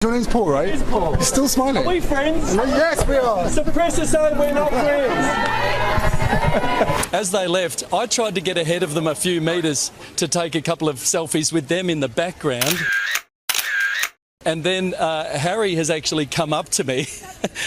Your name's Paul, right? It's Paul. You're still smiling. Are we friends? Yes, we are. So press aside, we're not friends. As they left, I tried to get ahead of them a few metres to take a couple of selfies with them in the background. And then Harry has actually come up to me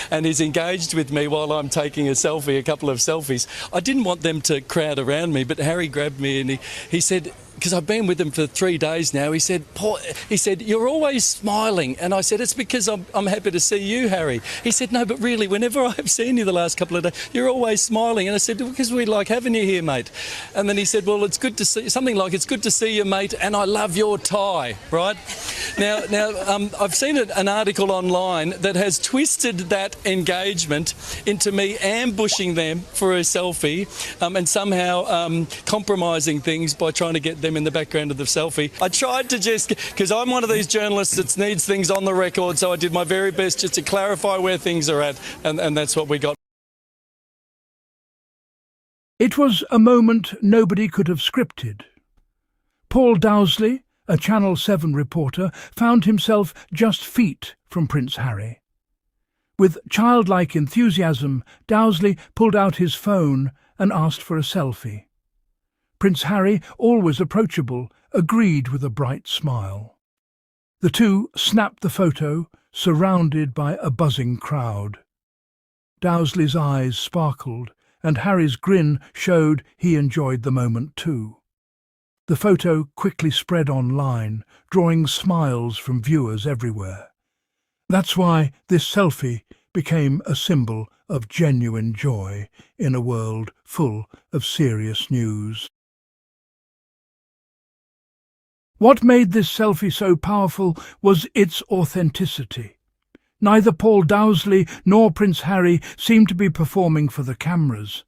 and is engaged with me while I'm taking a couple of selfies. I didn't want them to crowd around me, but Harry grabbed me and he said, because I've been with him for 3 days now, he said, Paul, you're always smiling. And I said, it's because I'm happy to see you, Harry. He said, no, but really, whenever I've seen you the last couple of days, you're always smiling. And I said, because we like having you here, mate. And then he said, well, it's good to see, something like, it's good to see you, mate, and I love your tie, right? Now, I've seen an article online that has twisted that engagement into me ambushing them for a selfie and somehow compromising things by trying to get them in the background of the selfie. I tried to just, because I'm one of these journalists that needs things on the record, so I did my very best just to clarify where things are at, and that's what we got. It was a moment nobody could have scripted. Paul Dowsley, a Channel 7 reporter, found himself just feet from Prince Harry. With childlike enthusiasm, Dowsley pulled out his phone and asked for a selfie. Prince Harry, always approachable, agreed with a bright smile. The two snapped the photo, surrounded by a buzzing crowd. Dowsley's eyes sparkled, and Harry's grin showed he enjoyed the moment too. The photo quickly spread online, drawing smiles from viewers everywhere. That's why this selfie became a symbol of genuine joy in a world full of serious news. What made this selfie so powerful was its authenticity. Neither Paul Dowsley nor Prince Harry seemed to be performing for the cameras.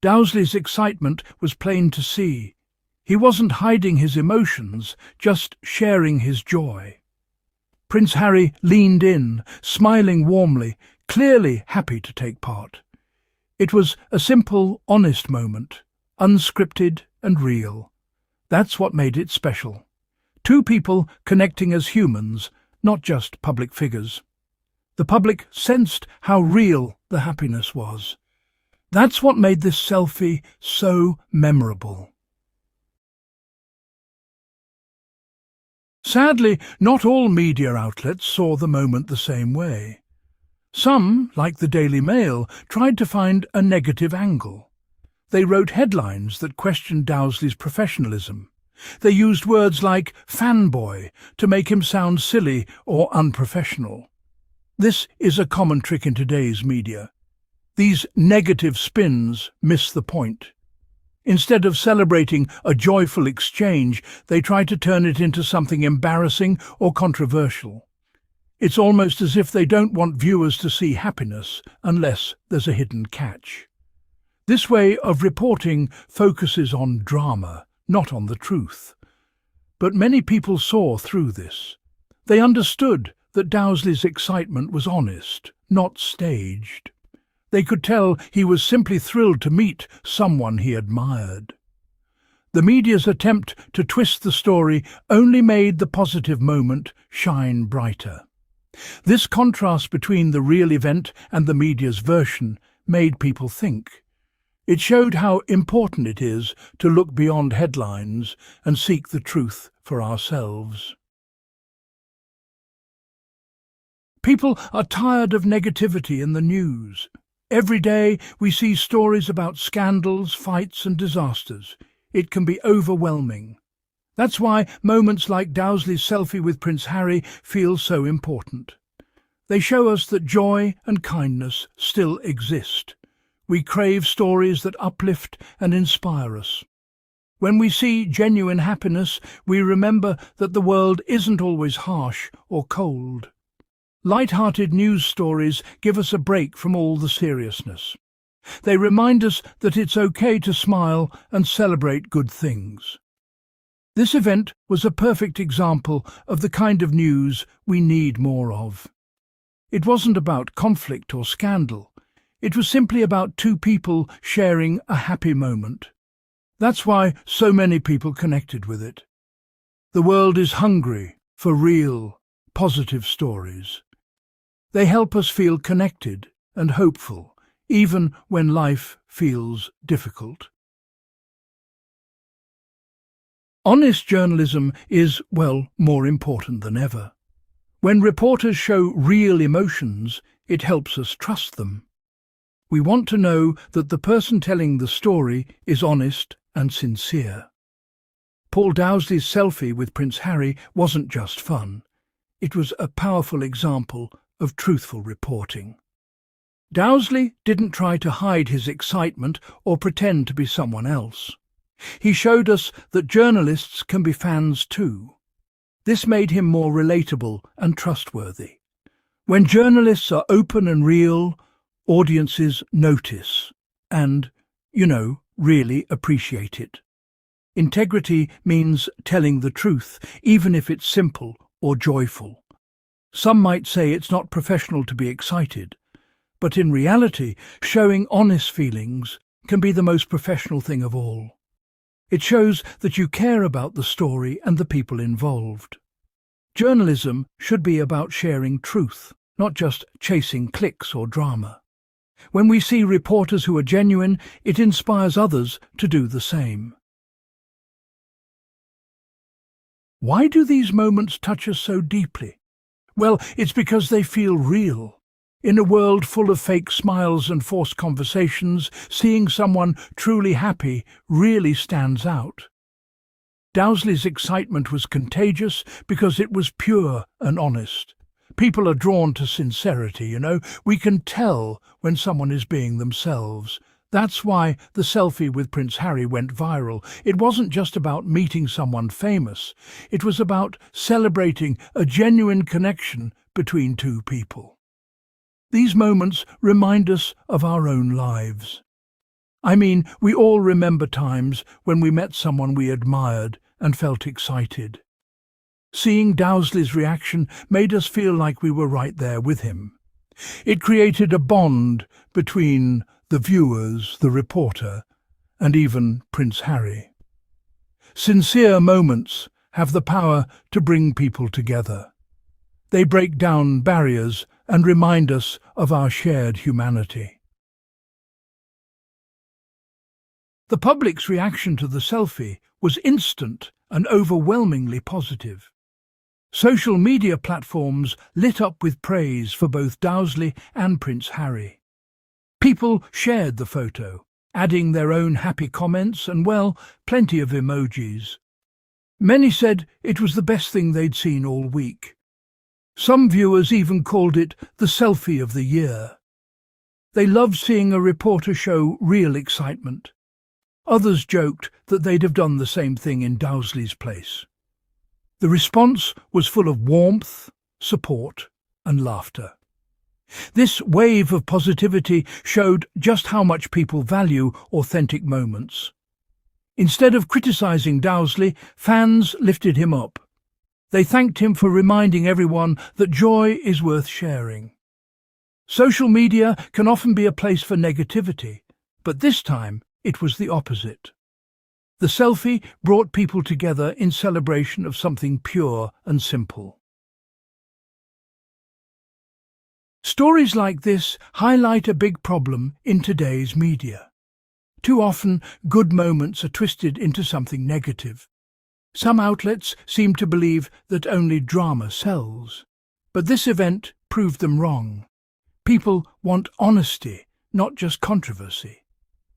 Dowsley's excitement was plain to see. He wasn't hiding his emotions, just sharing his joy. Prince Harry leaned in, smiling warmly, clearly happy to take part. It was a simple, honest moment, unscripted and real. That's what made it special. Two people connecting as humans, not just public figures. The public sensed how real the happiness was. That's what made this selfie so memorable. Sadly, not all media outlets saw the moment the same way. Some, like the Daily Mail, tried to find a negative angle. They wrote headlines that questioned Dowsley's professionalism. They used words like fanboy to make him sound silly or unprofessional. This is a common trick in today's media. These negative spins miss the point. Instead of celebrating a joyful exchange, they try to turn it into something embarrassing or controversial. It's almost as if they don't want viewers to see happiness unless there's a hidden catch. This way of reporting focuses on drama, not on the truth. But many people saw through this. They understood that Dowsley's excitement was honest, not staged. They could tell he was simply thrilled to meet someone he admired. The media's attempt to twist the story only made the positive moment shine brighter. This contrast between the real event and the media's version made people think. It showed how important it is to look beyond headlines and seek the truth for ourselves. People are tired of negativity in the news. Every day we see stories about scandals, fights and disasters. It can be overwhelming. That's why moments like Dowsley's selfie with Prince Harry feel so important. They show us that joy and kindness still exist. We crave stories that uplift and inspire us. When we see genuine happiness, we remember that the world isn't always harsh or cold. Light-hearted news stories give us a break from all the seriousness. They remind us that it's okay to smile and celebrate good things. This event was a perfect example of the kind of news we need more of. It wasn't about conflict or scandal. It was simply about two people sharing a happy moment. That's why so many people connected with it. The world is hungry for real, positive stories. They help us feel connected and hopeful, even when life feels difficult. Honest journalism is, well, more important than ever. When reporters show real emotions, it helps us trust them. We want to know that the person telling the story is honest and sincere. Paul Dowsley's selfie with Prince Harry wasn't just fun. It was a powerful example of truthful reporting. Dowsley didn't try to hide his excitement or pretend to be someone else. He showed us that journalists can be fans too. This made him more relatable and trustworthy. When journalists are open and real, audiences notice and, really appreciate it. Integrity means telling the truth, even if it's simple or joyful. Some might say it's not professional to be excited, but in reality, showing honest feelings can be the most professional thing of all. It shows that you care about the story and the people involved. Journalism should be about sharing truth, not just chasing clicks or drama. When we see reporters who are genuine, it inspires others to do the same. Why do these moments touch us so deeply? Well, it's because they feel real. In a world full of fake smiles and forced conversations, seeing someone truly happy really stands out. Dowsley's excitement was contagious because it was pure and honest. People are drawn to sincerity, We can tell when someone is being themselves. That's why the selfie with Prince Harry went viral. It wasn't just about meeting someone famous. It was about celebrating a genuine connection between two people. These moments remind us of our own lives. We all remember times when we met someone we admired and felt excited. Seeing Dowsley's reaction made us feel like we were right there with him. It created a bond between the viewers, the reporter, and even Prince Harry. Sincere moments have the power to bring people together. They break down barriers and remind us of our shared humanity. The public's reaction to the selfie was instant and overwhelmingly positive. Social media platforms lit up with praise for both Dowsley and Prince Harry. People shared the photo, adding their own happy comments and, plenty of emojis. Many said it was the best thing they'd seen all week. Some viewers even called it the selfie of the year. They loved seeing a reporter show real excitement. Others joked that they'd have done the same thing in Dowsley's place. The response was full of warmth, support, and laughter. This wave of positivity showed just how much people value authentic moments. Instead of criticizing Dowsley, fans lifted him up. They thanked him for reminding everyone that joy is worth sharing. Social media can often be a place for negativity, but this time it was the opposite. The selfie brought people together in celebration of something pure and simple. Stories like this highlight a big problem in today's media. Too often, good moments are twisted into something negative. Some outlets seem to believe that only drama sells. But this event proved them wrong. People want honesty, not just controversy.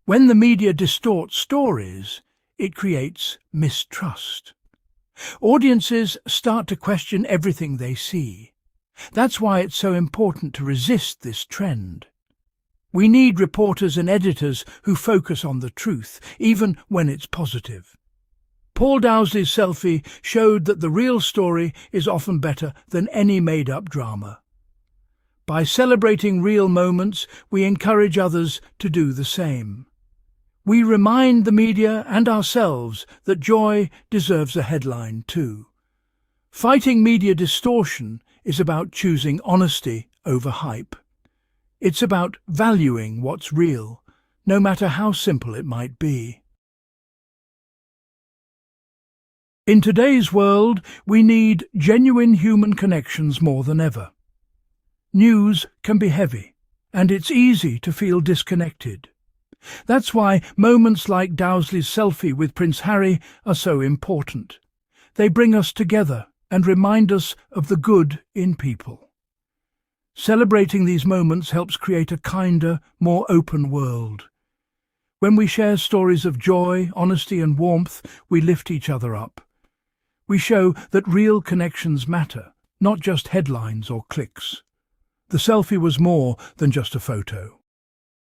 When the media distorts stories, it creates mistrust. Audiences start to question everything they see. That's why it's so important to resist this trend. We need reporters and editors who focus on the truth, even when it's positive. Paul Dowsley's selfie showed that the real story is often better than any made-up drama. By celebrating real moments, we encourage others to do the same. We remind the media and ourselves that joy deserves a headline too. Fighting media distortion is about choosing honesty over hype. It's about valuing what's real, no matter how simple it might be. In today's world, we need genuine human connections more than ever. News can be heavy, and it's easy to feel disconnected. That's why moments like Dowsley's selfie with Prince Harry are so important. They bring us together and remind us of the good in people. Celebrating these moments helps create a kinder, more open world. When we share stories of joy, honesty and warmth, we lift each other up. We show that real connections matter, not just headlines or clicks. The selfie was more than just a photo.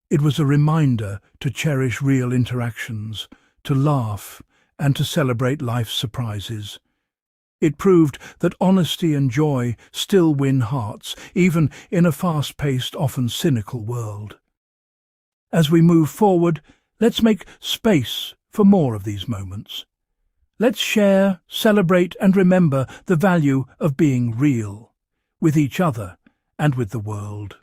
It was a reminder to cherish real interactions, to laugh, and to celebrate life's surprises. It proved that honesty and joy still win hearts, even in a fast-paced, often cynical world. As we move forward, let's make space for more of these moments. Let's share, celebrate, and remember the value of being real, with each other and with the world.